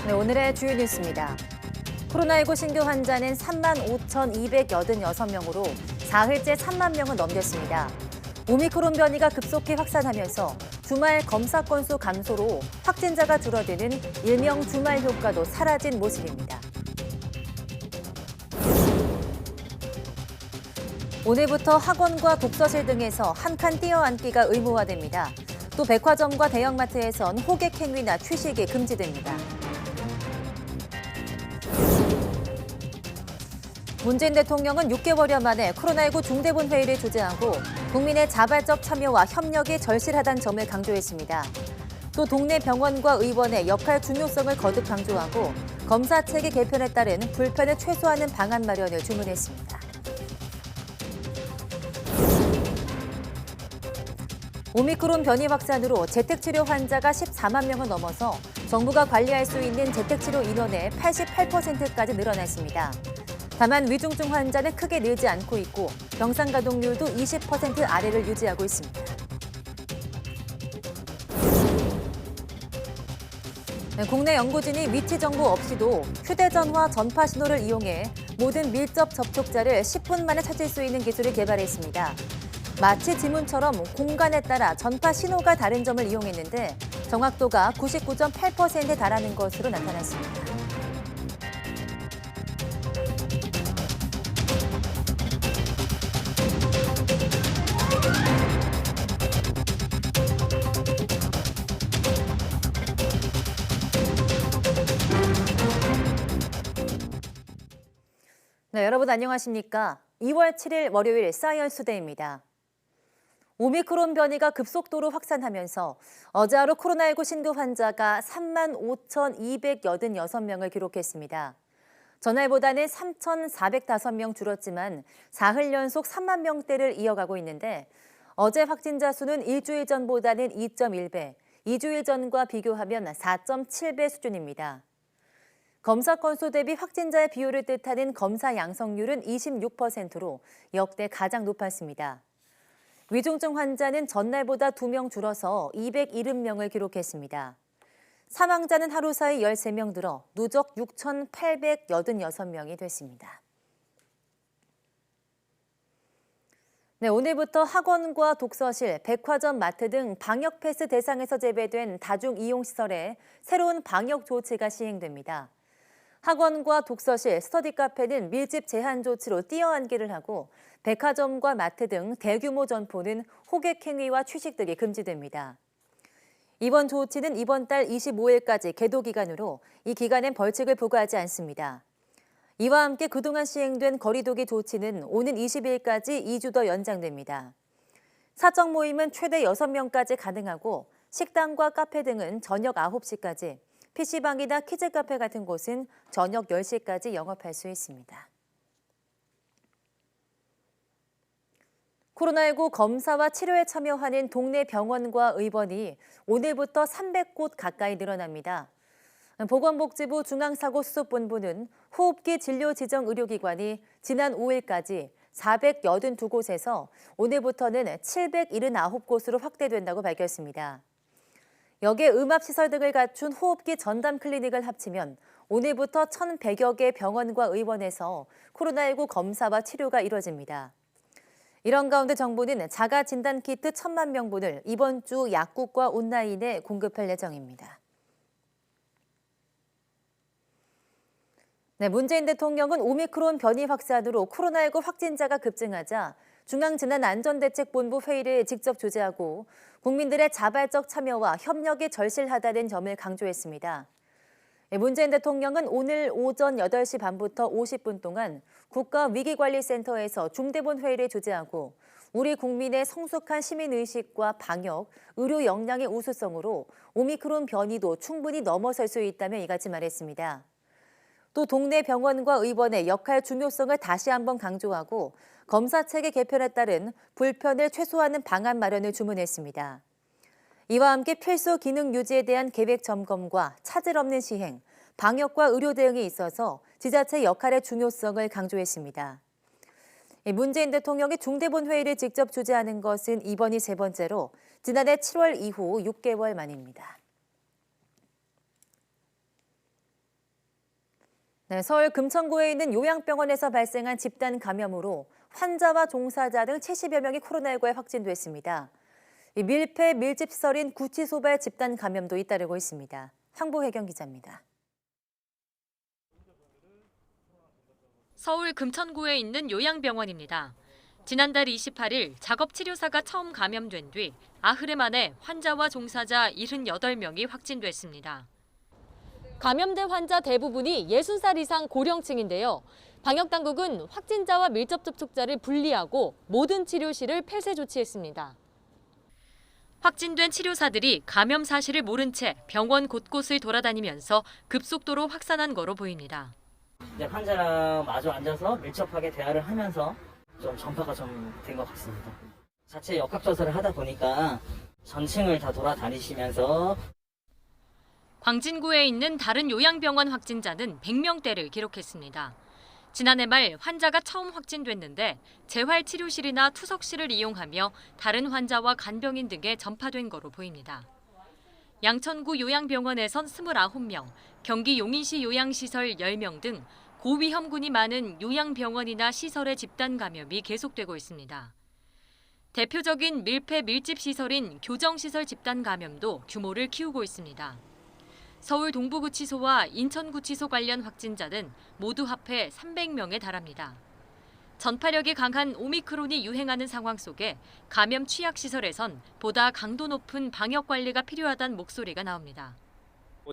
네, 오늘의 주요 뉴스입니다. 코로나19 신규 환자는 35,286명으로 사흘째 3만 명을 넘겼습니다. 오미크론 변이가 급속히 확산하면서 주말 검사 건수 감소로 확진자가 줄어드는 일명 주말 효과도 사라진 모습입니다. 오늘부터 학원과 독서실 등에서 한 칸 띄어앉기가 의무화됩니다. 또 백화점과 대형마트에선 호객 행위나 취식이 금지됩니다. 문재인 대통령은 6개월여 만에 코로나19 중대본 회의를 주재하고 국민의 자발적 참여와 협력이 절실하다는 점을 강조했습니다. 또 동네 병원과 의원의 역할 중요성을 거듭 강조하고 검사 체계 개편에 따른 불편을 최소화하는 방안 마련을 주문했습니다. 오미크론 변이 확산으로 재택치료 환자가 14만 명을 넘어서 정부가 관리할 수 있는 재택치료 인원의 88%까지 늘어났습니다. 다만 위중증 환자는 크게 늘지 않고 있고 병상 가동률도 20% 아래를 유지하고 있습니다. 국내 연구진이 위치 정보 없이도 휴대전화 전파 신호를 이용해 모든 밀접 접촉자를 10분 만에 찾을 수 있는 기술을 개발했습니다. 마치 지문처럼 공간에 따라 전파 신호가 다른 점을 이용했는데 정확도가 99.8%에 달하는 것으로 나타났습니다. 네, 여러분 안녕하십니까? 2월 7일 월요일 사이언스 데이입니다. 오미크론 변이가 급속도로 확산하면서 어제 하루 코로나19 신규 환자가 35,286명을 기록했습니다. 전날보다는 3,405명 줄었지만 사흘 연속 3만 명대를 이어가고 있는데 어제 확진자 수는 일주일 전보다는 2.1배, 2주일 전과 비교하면 4.7배 수준입니다. 검사 건수 대비 확진자의 비율을 뜻하는 검사 양성률은 26%로 역대 가장 높았습니다. 위중증 환자는 전날보다 2명 줄어서 270명을 기록했습니다. 사망자는 하루 사이 13명 늘어 누적 6,886명이 됐습니다. 네, 오늘부터 학원과 독서실, 백화점, 마트 등 방역 패스 대상에서 제외된 다중 이용시설에 새로운 방역 조치가 시행됩니다. 학원과 독서실, 스터디 카페는 밀집 제한 조치로 띄어앉기를 하고 백화점과 마트 등 대규모 점포는 호객 행위와 취식들이 금지됩니다. 이번 조치는 이번 달 25일까지 계도 기간으로 이 기간엔 벌칙을 부과하지 않습니다. 이와 함께 그동안 시행된 거리두기 조치는 오는 20일까지 2주 더 연장됩니다. 사적 모임은 최대 6명까지 가능하고 식당과 카페 등은 저녁 9시까지, PC방이나 키즈카페 같은 곳은 저녁 10시까지 영업할 수 있습니다. 코로나19 검사와 치료에 참여하는 동네 병원과 의원이 오늘부터 300곳 가까이 늘어납니다. 보건복지부 중앙사고수습본부는 호흡기 진료 지정 의료기관이 지난 5일까지 482곳에서 오늘부터는 779곳으로 확대된다고 밝혔습니다. 여기에 음압시설 등을 갖춘 호흡기 전담 클리닉을 합치면 오늘부터 1,100여 개 병원과 의원에서 코로나19 검사와 치료가 이뤄집니다. 이런 가운데 정부는 자가 진단 키트 1,000만 명분을 이번 주 약국과 온라인에 공급할 예정입니다. 네, 문재인 대통령은 오미크론 변이 확산으로 코로나19 확진자가 급증하자 중앙재난안전대책본부 회의를 직접 주재하고 국민들의 자발적 참여와 협력이 절실하다는 점을 강조했습니다. 문재인 대통령은 오늘 오전 8시 반부터 50분 동안 국가위기관리센터에서 중대본 회의를 주재하고 우리 국민의 성숙한 시민의식과 방역, 의료 역량의 우수성으로 오미크론 변이도 충분히 넘어설 수 있다며 이같이 말했습니다. 또 동네 병원과 의원의 역할 중요성을 다시 한번 강조하고 검사 체계 개편에 따른 불편을 최소화하는 방안 마련을 주문했습니다. 이와 함께 필수 기능 유지에 대한 계획 점검과 차질 없는 시행, 방역과 의료 대응에 있어서 지자체 역할의 중요성을 강조했습니다. 문재인 대통령이 중대본 회의를 직접 주재하는 것은 이번이 세 번째로 지난해 7월 이후 6개월 만입니다. 네, 서울 금천구에 있는 요양병원에서 발생한 집단 감염으로 환자와 종사자 등 70여 명이 코로나19에 확진됐습니다. 이 밀폐 밀집시설인 구치소발 집단 감염도 잇따르고 있습니다. 황보혜경 기자입니다. 서울 금천구에 있는 요양병원입니다. 지난달 28일 작업치료사가 처음 감염된 뒤 나흘 만에 환자와 종사자 78명이 확진됐습니다. 감염된 환자 대부분이 60살 이상 고령층인데요. 방역당국은 확진자와 밀접 접촉자를 분리하고 모든 치료실을 폐쇄 조치했습니다. 확진된 치료사들이 감염 사실을 모른 채 병원 곳곳을 돌아다니면서 급속도로 확산한 거로 보입니다. 이제 환자랑 마주 앉아서 밀접하게 대화를 하면서 좀 전파가 좀 된 것 같습니다. 자체 역학조사를 하다 보니까 전층을 다 돌아다니시면서 광진구에 있는 다른 요양병원 확진자는 100명대를 기록했습니다. 지난해 말 환자가 처음 확진됐는데 재활치료실이나 투석실을 이용하며 다른 환자와 간병인 등에 전파된 거로 보입니다. 양천구 요양병원에선 29명, 경기 용인시 요양시설 10명 등 고위험군이 많은 요양병원이나 시설의 집단 감염이 계속되고 있습니다. 대표적인 밀폐 밀집 시설인 교정시설 집단 감염도 규모를 키우고 있습니다. 서울 동부구치소와 인천구치소 관련 확진자는 모두 합해 300명에 달합니다. 전파력이 강한 오미크론이 유행하는 상황 속에 감염 취약시설에선 보다 강도 높은 방역 관리가 필요하다는 목소리가 나옵니다.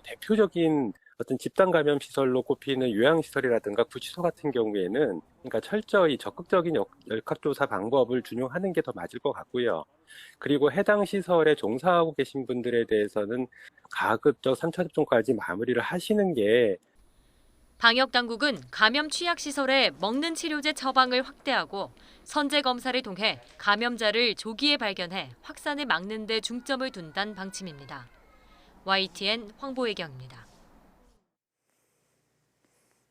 대표적인 어떤 집단 감염 시설로 꼽히는 요양시설이라든가 구치소 같은 경우에는 그러니까 철저히 적극적인 역학조사 방법을 준용하는 게 더 맞을 것 같고요. 그리고 해당 시설에 종사하고 계신 분들에 대해서는 가급적 3차 접종까지 마무리를 하시는 게 방역당국은 감염 취약시설에 먹는 치료제 처방을 확대하고 선제 검사를 통해 감염자를 조기에 발견해 확산을 막는 데 중점을 둔다는 방침입니다. YTN 황보혜경입니다.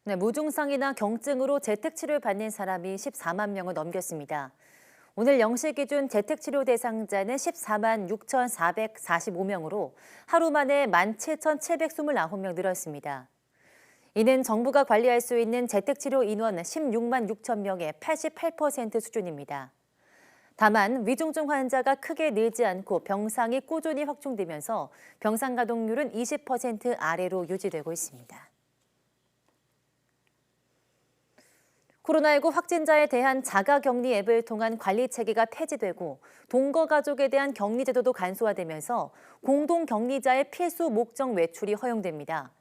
네, 무증상이나 경증으로 재택치료를 받는 사람이 14만 명을 넘겼습니다. 오늘 0시 기준 재택치료 대상자는 14만 6,445명으로 하루 만에 17,729명 늘었습니다. 이는 정부가 관리할 수 있는 재택치료 인원 16만 6천 명의 88% 수준입니다. 다만 위중증 환자가 크게 늘지 않고 병상이 꾸준히 확충되면서 병상 가동률은 20% 아래로 유지되고 있습니다. 코로나19 확진자에 대한 자가격리 앱을 통한 관리 체계가 폐지되고 동거가족에 대한 격리 제도도 간소화되면서 공동격리자의 필수 목적 외출이 허용됩니다.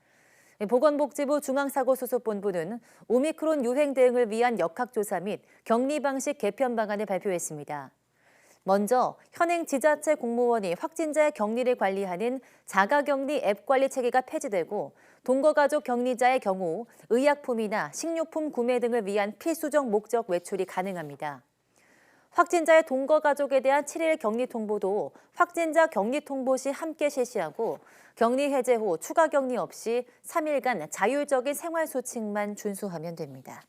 보건복지부 중앙사고수습본부는 오미크론 유행 대응을 위한 역학조사 및 격리 방식 개편 방안을 발표했습니다. 먼저 현행 지자체 공무원이 확진자의 격리를 관리하는 자가격리 앱 관리 체계가 폐지되고 동거가족 격리자의 경우 의약품이나 식료품 구매 등을 위한 필수적 목적 외출이 가능합니다. 확진자의 동거가족에 대한 7일 격리 통보도 확진자 격리 통보 시 함께 실시하고 격리 해제 후 추가 격리 없이 3일간 자율적인 생활 수칙만 준수하면 됩니다.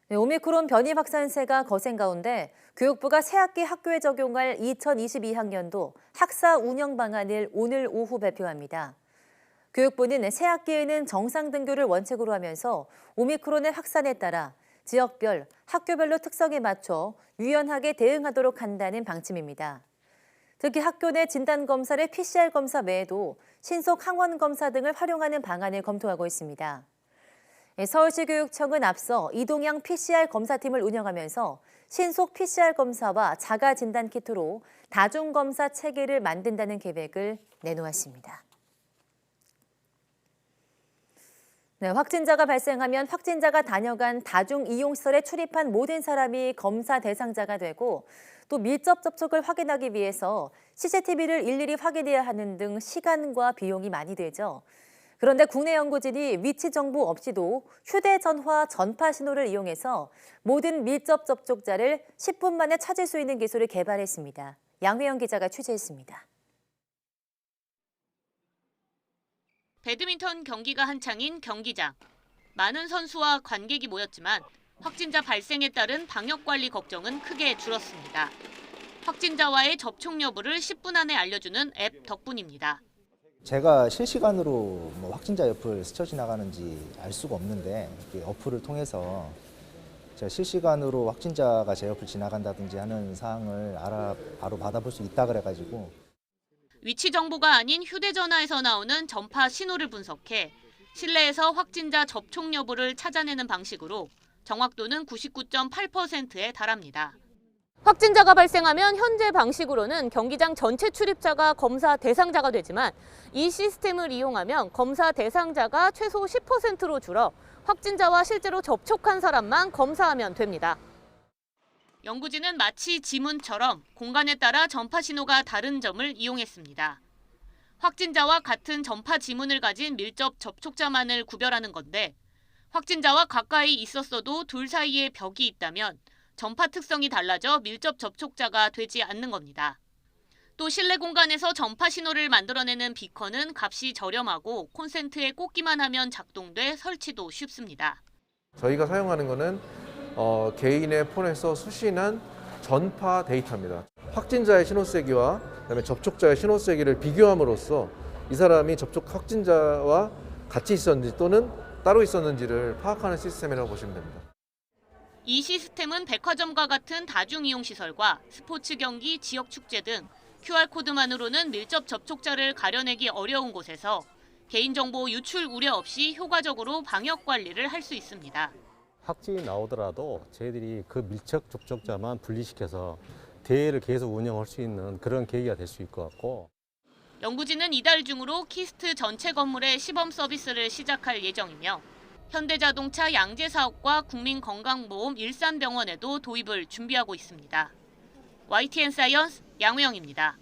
오미크론 변이 확산세가 거센 가운데 교육부가 새학기 학교에 적용할 2022학년도 학사 운영 방안을 오늘 오후 발표합니다. 교육부는 새학기에는 정상 등교를 원칙으로 하면서 오미크론의 확산에 따라 지역별, 학교별로 특성에 맞춰 유연하게 대응하도록 한다는 방침입니다. 특히 학교 내 진단검사를 PCR 검사 외에도 신속 항원 검사 등을 활용하는 방안을 검토하고 있습니다. 서울시교육청은 앞서 이동형 PCR 검사팀을 운영하면서 신속 PCR 검사와 자가 진단 키트로 다중검사 체계를 만든다는 계획을 내놓았습니다. 네, 확진자가 발생하면 확진자가 다녀간 다중이용시설에 출입한 모든 사람이 검사 대상자가 되고 또 밀접 접촉을 확인하기 위해서 CCTV를 일일이 확인해야 하는 등 시간과 비용이 많이 들죠. 그런데 국내 연구진이 위치 정보 없이도 휴대전화 전파 신호를 이용해서 모든 밀접 접촉자를 10분 만에 찾을 수 있는 기술을 개발했습니다. 양회영 기자가 취재했습니다. 배드민턴 경기가 한창인 경기장. 많은 선수와 관객이 모였지만 확진자 발생에 따른 방역관리 걱정은 크게 줄었습니다. 확진자와의 접촉 여부를 10분 안에 알려주는 앱 덕분입니다. 제가 실시간으로 뭐 확진자 옆을 스쳐 지나가는지 알 수가 없는데 이렇게 어플을 통해서 제가 실시간으로 확진자가 제 옆을 지나간다든지 하는 사항을 바로 받아볼 수 있다 그래가지고 위치 정보가 아닌 휴대전화에서 나오는 전파 신호를 분석해 실내에서 확진자 접촉 여부를 찾아내는 방식으로 정확도는 99.8%에 달합니다. 확진자가 발생하면 현재 방식으로는 경기장 전체 출입자가 검사 대상자가 되지만 이 시스템을 이용하면 검사 대상자가 최소 10%로 줄어 확진자와 실제로 접촉한 사람만 검사하면 됩니다. 연구진은 마치 지문처럼 공간에 따라 전파 신호가 다른 점을 이용했습니다. 확진자와 같은 전파 지문을 가진 밀접 접촉자만을 구별하는 건데 확진자와 가까이 있었어도 둘 사이에 벽이 있다면 전파 특성이 달라져 밀접 접촉자가 되지 않는 겁니다. 또 실내 공간에서 전파 신호를 만들어내는 비컨은 값이 저렴하고 콘센트에 꽂기만 하면 작동돼 설치도 쉽습니다. 저희가 사용하는 것은 개인의 폰에서 수신한 전파 데이터입니다. 확진자의 신호세기와 그다음에 접촉자의 신호세기를 비교함으로써 이 사람이 접촉 확진자와 같이 있었는지 또는 따로 있었는지를 파악하는 시스템이라고 보시면 됩니다. 이 시스템은 백화점과 같은 다중이용시설과 스포츠 경기, 지역 축제 등 QR코드만으로는 밀접 접촉자를 가려내기 어려운 곳에서 개인정보 유출 우려 없이 효과적으로 방역 관리를 할 수 있습니다. 확진이 나오더라도 저희들이 그 밀접 접촉자만 분리시켜서 대회를 계속 운영할 수 있는 그런 계기가 될 수 있을 것 같고 연구진은 이달 중으로 키스트 전체 건물의 시범 서비스를 시작할 예정이며 현대자동차 양재사업과 국민건강보험 일산병원에도 도입을 준비하고 있습니다. YTN 사이언스 양우영입니다.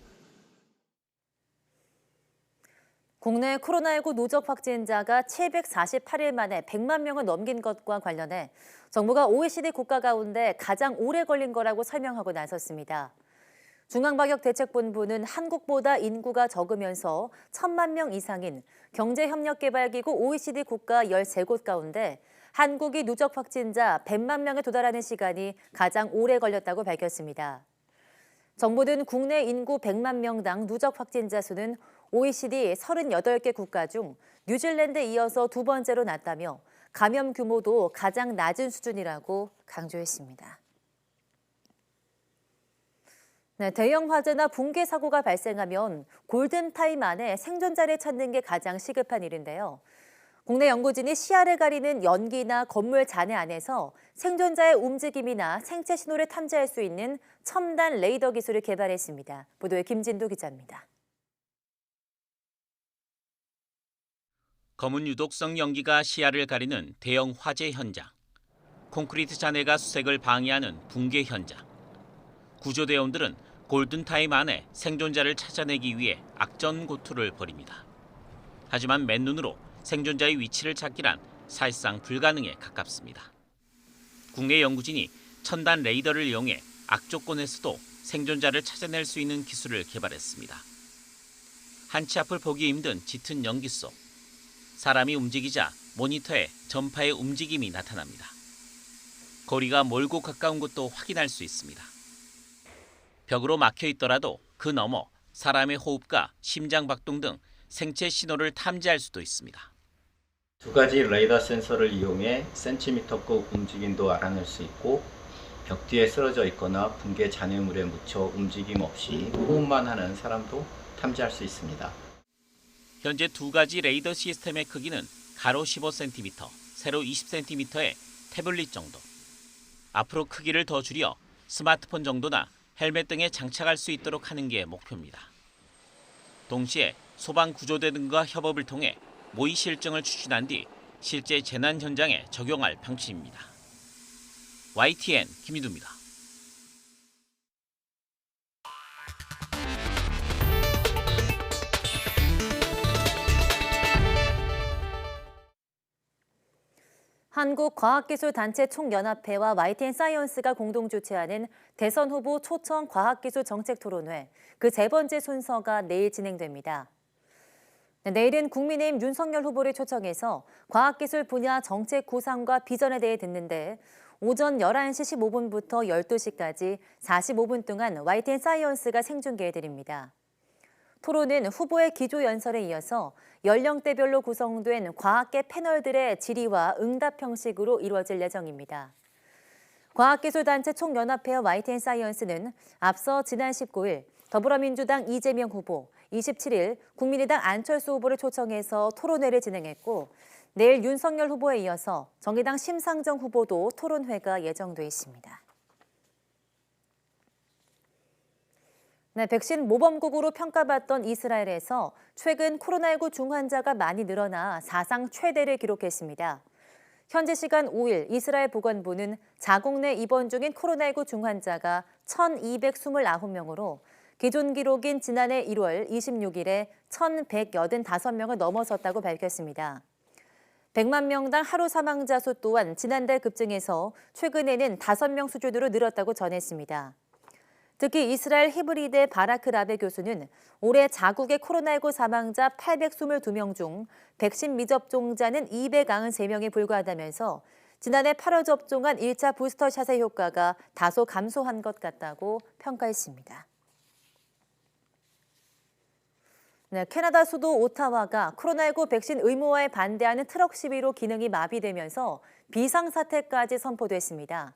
국내 코로나19 누적 확진자가 748일 만에 100만 명을 넘긴 것과 관련해 정부가 OECD 국가 가운데 가장 오래 걸린 거라고 설명하고 나섰습니다. 중앙방역대책본부는 한국보다 인구가 적으면서 1,000만 명 이상인 경제협력개발기구 OECD 국가 13곳 가운데 한국이 누적 확진자 100만 명에 도달하는 시간이 가장 오래 걸렸다고 밝혔습니다. 정부는 국내 인구 100만 명당 누적 확진자 수는 OECD 38개 국가 중 뉴질랜드에 이어서 두 번째로 낮다며 감염 규모도 가장 낮은 수준이라고 강조했습니다. 네, 대형 화재나 붕괴 사고가 발생하면 골든타임 안에 생존자를 찾는 게 가장 시급한 일인데요. 국내 연구진이 시야를 가리는 연기나 건물 잔해 안에서 생존자의 움직임이나 생체 신호를 탐지할 수 있는 첨단 레이더 기술을 개발했습니다. 보도에 김진도 기자입니다. 검은 유독성 연기가 시야를 가리는 대형 화재 현장, 콘크리트 잔해가 수색을 방해하는 붕괴 현장. 구조대원들은 골든타임 안에 생존자를 찾아내기 위해 악전고투를 벌입니다. 하지만 맨눈으로 생존자의 위치를 찾기란 사실상 불가능에 가깝습니다. 국내 연구진이 첨단 레이더를 이용해 악조건에서도 생존자를 찾아낼 수 있는 기술을 개발했습니다. 한치 앞을 보기 힘든 짙은 연기 속 사람이 움직이자 모니터에 전파의 움직임이 나타납니다. 거리가 멀고 가까운 것도 확인할 수 있습니다. 벽으로 막혀 있더라도 그 너머 사람의 호흡과 심장 박동 등 생체 신호를 탐지할 수도 있습니다. 두 가지 레이더 센서를 이용해 센티미터급 움직임도 알아낼 수 있고 벽 뒤에 쓰러져 있거나 붕괴 잔해물에 묻혀 움직임 없이 호흡만 하는 사람도 탐지할 수 있습니다. 현재 두 가지 레이더 시스템의 크기는 가로 15cm, 세로 20cm의 태블릿 정도. 앞으로 크기를 더 줄여 스마트폰 정도나 헬멧 등에 장착할 수 있도록 하는 게 목표입니다. 동시에 소방구조대 등과 협업을 통해 모의 실증을 추진한 뒤 실제 재난 현장에 적용할 방침입니다. YTN 김희두입니다. 한국과학기술단체 총연합회와 YTN 사이언스가 공동 주최하는 대선 후보 초청 과학기술 정책 토론회, 그 세 번째 순서가 내일 진행됩니다. 내일은 국민의힘 윤석열 후보를 초청해서 과학기술 분야 정책 구상과 비전에 대해 듣는데 오전 11시 15분부터 12시까지 45분 동안 YTN 사이언스가 생중계해드립니다. 토론은 후보의 기조연설에 이어서 연령대별로 구성된 과학계 패널들의 질의와 응답 형식으로 이루어질 예정입니다. 과학기술단체 총연합회와 YTN사이언스는 앞서 지난 19일 더불어민주당 이재명 후보, 27일 국민의당 안철수 후보를 초청해서 토론회를 진행했고 내일 윤석열 후보에 이어서 정의당 심상정 후보도 토론회가 예정돼 있습니다. 네, 백신 모범국으로 평가받던 이스라엘에서 최근 코로나19 중환자가 많이 늘어나 사상 최대를 기록했습니다. 현지 시간 5일 이스라엘 보건부는 자국 내 입원 중인 코로나19 중환자가 1,229명으로 기존 기록인 지난해 1월 26일에 1,185명을 넘어섰다고 밝혔습니다. 100만 명당 하루 사망자 수 또한 지난달 급증해서 최근에는 5명 수준으로 늘었다고 전했습니다. 특히 이스라엘 히브리대 바라크 라베 교수는 올해 자국의 코로나19 사망자 822명 중 백신 미접종자는 293명에 불과하다면서 지난해 8월 접종한 1차 부스터샷의 효과가 다소 감소한 것 같다고 평가했습니다. 네, 캐나다 수도 오타와가 코로나19 백신 의무화에 반대하는 트럭 시위로 기능이 마비되면서 비상사태까지 선포됐습니다.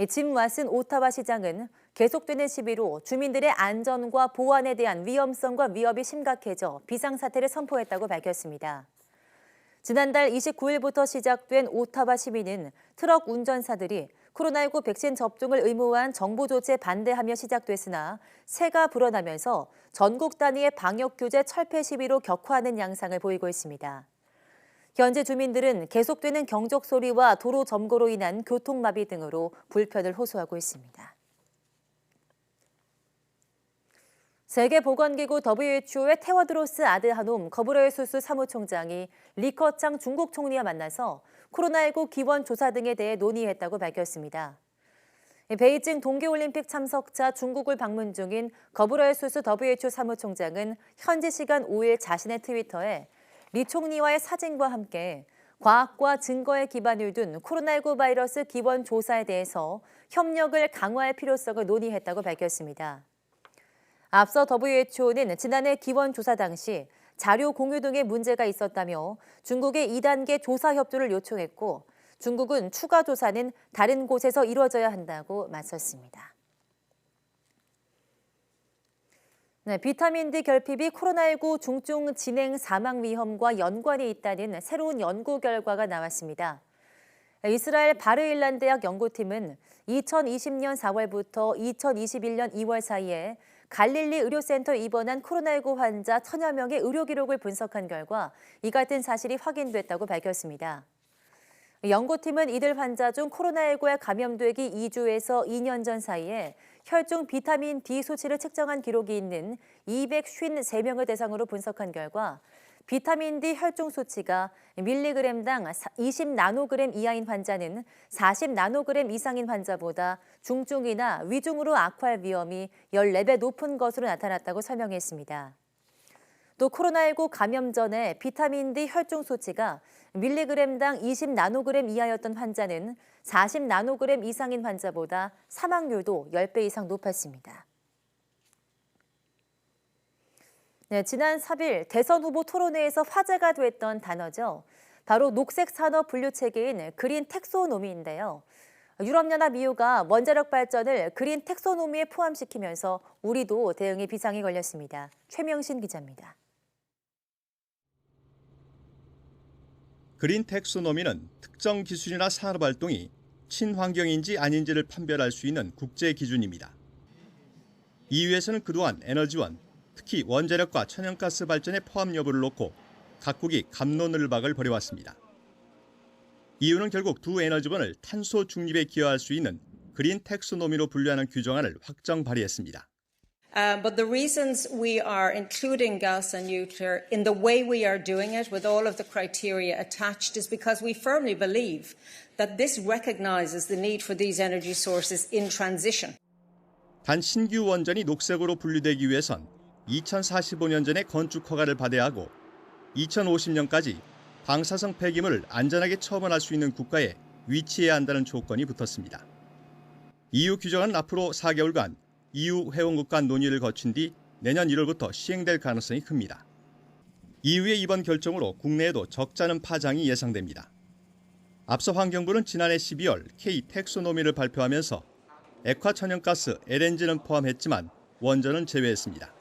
짐 왓슨 오타와 시장은 계속되는 시위로 주민들의 안전과 보안에 대한 위험성과 위협이 심각해져 비상사태를 선포했다고 밝혔습니다. 지난달 29일부터 시작된 오타와 시위는 트럭 운전사들이 코로나19 백신 접종을 의무화한 정부 조치에 반대하며 시작됐으나 새가 불어나면서 전국 단위의 방역 규제 철폐 시위로 격화하는 양상을 보이고 있습니다. 현지 주민들은 계속되는 경적 소리와 도로 점거로 인한 교통마비 등으로 불편을 호소하고 있습니다. 세계보건기구 WHO의 테워드로스 아드하놈 거브레예수스 사무총장이 리커창 중국 총리와 만나서 코로나19 기원 조사 등에 대해 논의했다고 밝혔습니다. 베이징 동계올림픽 참석차 중국을 방문 중인 거브레예수스 WHO 사무총장은 현지 시간 5일 자신의 트위터에 리 총리와의 사진과 함께 과학과 증거에 기반을 둔 코로나19 바이러스 기원 조사에 대해서 협력을 강화할 필요성을 논의했다고 밝혔습니다. 앞서 WHO는 지난해 기원 조사 당시 자료 공유 등의 문제가 있었다며 중국에 2단계 조사 협조를 요청했고 중국은 추가 조사는 다른 곳에서 이루어져야 한다고 맞섰습니다. 네, 비타민 D 결핍이 코로나19 중증 진행 사망 위험과 연관이 있다는 새로운 연구 결과가 나왔습니다. 이스라엘 바르일란 대학 연구팀은 2020년 4월부터 2021년 2월 사이에 갈릴리 의료센터에 입원한 코로나19 환자 1,000여 명의 의료 기록을 분석한 결과 이 같은 사실이 확인됐다고 밝혔습니다. 연구팀은 이들 환자 중 코로나19에 감염되기 2주에서 2년 전 사이에 혈중 비타민 D 수치를 측정한 기록이 있는 253명을 대상으로 분석한 결과 비타민 D 혈중 수치가 밀리그램당 20나노그램 이하인 환자는 40나노그램 이상인 환자보다 중증이나 위중으로 악화할 위험이 14배 높은 것으로 나타났다고 설명했습니다. 또 코로나19 감염 전에 비타민 D 혈중 수치가 밀리그램당 20나노그램 이하였던 환자는 40나노그램 이상인 환자보다 사망률도 10배 이상 높았습니다. 네, 지난 3일 대선 후보 토론회에서 화제가 됐던 단어죠. 바로 녹색 산업 분류 체계인 그린 텍소노미인데요. 유럽연합 EU가 원자력 발전을 그린 텍소노미에 포함시키면서 우리도 대응에 비상이 걸렸습니다. 최명신 기자입니다. 그린 텍소노미는 특정 기술이나 산업 활동이 친환경인지 아닌지를 판별할 수 있는 국제 기준입니다. EU에서는 그동안 에너지원, 특히 원자력과 천연가스 발전의 포함 여부를 놓고 각국이 갑론을박을 벌여왔습니다. EU는 결국 두 에너지원을 탄소 중립에 기여할 수 있는 그린 텍소노미로 분류하는 규정안을 확정 발의했습니다. But the reasons we are including gas and nuclear in the way we are doing it with all of the criteria attached is because we firmly believe that this recognizes the need for these energy sources in transition. 단 신규 원전이 녹색으로 분류되기 위해선 2045년 전에 건축 허가를 받아야 하고 2050년까지 방사성 폐기물을 안전하게 처분할 수 있는 국가에 위치해야 한다는 조건이 붙었습니다. EU 규정은 앞으로 4개월간 EU 회원국 간 논의를 거친 뒤 내년 1월부터 시행될 가능성이 큽니다. EU의 이번 결정으로 국내에도 적잖은 파장이 예상됩니다. 앞서 환경부는 지난해 12월 K 텍소노미를 발표하면서 액화 천연가스 LNG는 포함했지만 원전은 제외했습니다.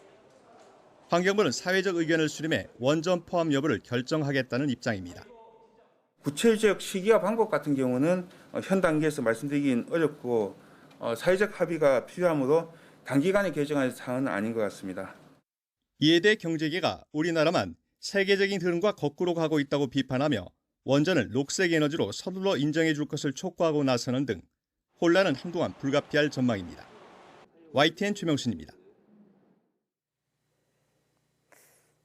환경부는 사회적 의견을 수렴해 원전 포함 여부를 결정하겠다는 입장입니다. 구체적 시기와 방법 같은 경우는 현 단계에서 말씀드리긴 어렵고 사회적 합의가 필요하므로 단기간에 결정할 사안은 아닌 것 같습니다. 이에 대해 경제계가 우리나라만 세계적인 흐름과 거꾸로 가고 있다고 비판하며 원전을 녹색 에너지로 서둘러 인정해 줄 것을 촉구하고 나서는 등 혼란은 한동안 불가피할 전망입니다. YTN 최명순입니다.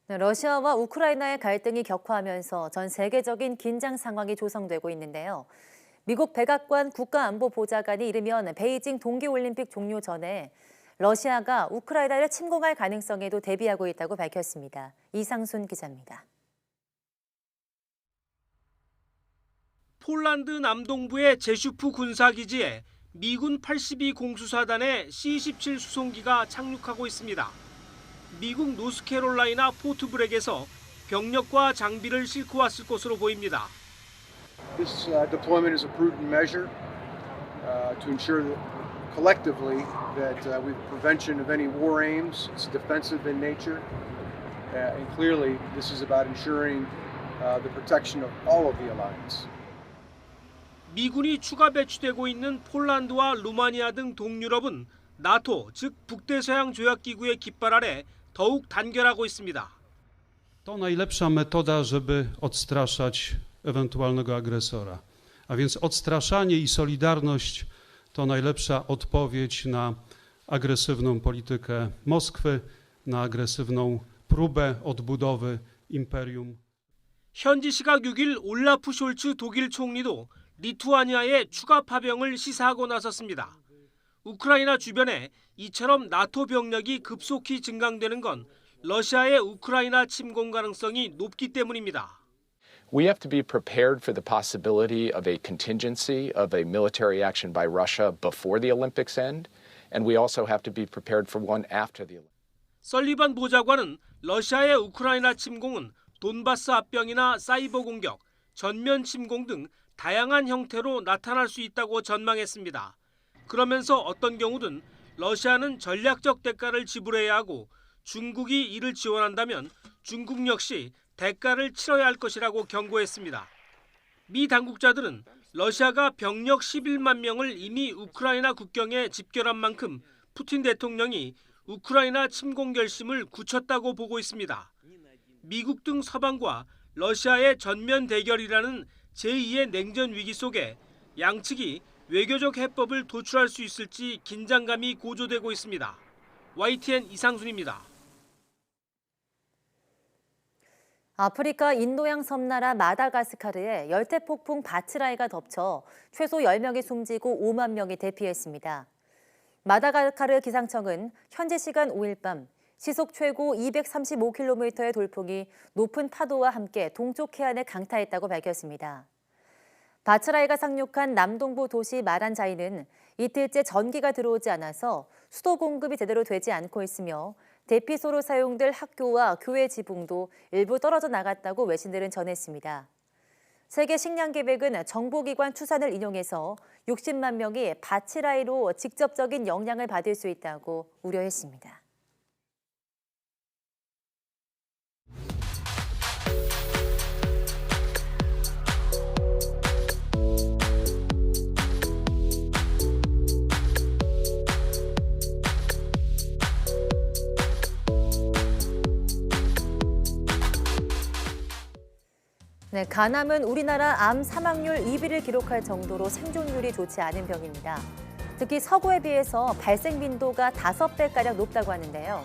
러시아와 우크라이나의 갈등이 격화하면서 전 세계적인 긴장 상황이 조성되고 있는데요. 미국 백악관 국가안보보좌관이 이르면 베이징 동계올림픽 종료 전에 러시아가 우크라이나를 침공할 가능성에도 대비하고 있다고 밝혔습니다. 이상순 기자입니다. 폴란드 남동부의 제슈프 군사기지에 미군 82 공수사단의 C-17 수송기가 착륙하고 있습니다. 미국 노스캐롤라이나 포트브렉에서 병력과 장비를 싣고 왔을 것으로 보입니다. This deployment is a prudent measure to ensure that collectively that we have prevention of any war aims. It's defensive in nature, and clearly this is about ensuring the protection of all of the alliance. 미군이 추가 배치되고 있는 폴란드와 루마니아 등 동유럽은 나토, 즉 북대서양 조약기구의 깃발 아래 더욱 단결하고 있습니다. To najlepsza metoda, żeby odstraszać ewentualnego agresora. A więc odstraszanie i solidarność to najlepsza odpowiedź na agresywną politykę Moskwy, na agresywną próbę odbudowy imperium. 현지 시각 6일 올라프 숄츠 독일 총리도 리투아니아에 추가 파병을 시사하고 나섰습니다. 우크라이나 주변에 이처럼 나토 병력이 급속히 증강되는 건 러시아의 우크라이나 침공 가능성이 높기 때문입니다. We have to be prepared for the possibility of a contingency of a military action by Russia before the Olympics end, and we also have to be prepared for one after the Olympics. 설리반 보좌관은 러시아의 우크라이나 침공은 돈바스 합병이나 사이버 공격, 전면 침공 등 다양한 형태로 나타날 수 있다고 전망했습니다. 그러면서 어떤 경우든 러시아는 전략적 대가를 지불해야 하고 중국이 이를 지원한다면 중국 역시 대가를 치러야 할 것이라고 경고했습니다. 미 당국자들은 러시아가 병력 11만 명을 이미 우크라이나 국경에 집결한 만큼 푸틴 대통령이 우크라이나 침공 결심을 굳혔다고 보고 있습니다. 미국 등 서방과 러시아의 전면 대결이라는 제2의 냉전 위기 속에 양측이 외교적 해법을 도출할 수 있을지 긴장감이 고조되고 있습니다. YTN 이상순입니다. 아프리카 인도양 섬나라 마다가스카르에 열대폭풍 바츠라이가 덮쳐 최소 10명이 숨지고 5만 명이 대피했습니다. 마다가스카르 기상청은 현지 시간 5일 밤 시속 최고 235km의 돌풍이 높은 파도와 함께 동쪽 해안에 강타했다고 밝혔습니다. 바츠라이가 상륙한 남동부 도시 마란자이는 이틀째 전기가 들어오지 않아서 수도 공급이 제대로 되지 않고 있으며 대피소로 사용될 학교와 교회 지붕도 일부 떨어져 나갔다고 외신들은 전했습니다. 세계식량계획은 정보기관 추산을 인용해서 60만 명이 바츠라이로 직접적인 영향을 받을 수 있다고 우려했습니다. 네, 간암은 우리나라 암 사망률 2위를 기록할 정도로 생존율이 좋지 않은 병입니다. 특히 서구에 비해서 발생 빈도가 5배가량 높다고 하는데요.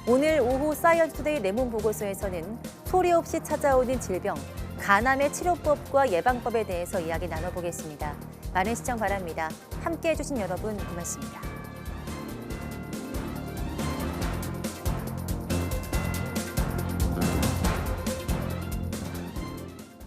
오늘 오후 사이언스 투데이 내문 보고서에서는 소리 없이 찾아오는 질병, 간암의 치료법과 예방법에 대해서 이야기 나눠보겠습니다. 많은 시청 바랍니다. 함께해 주신 여러분 고맙습니다.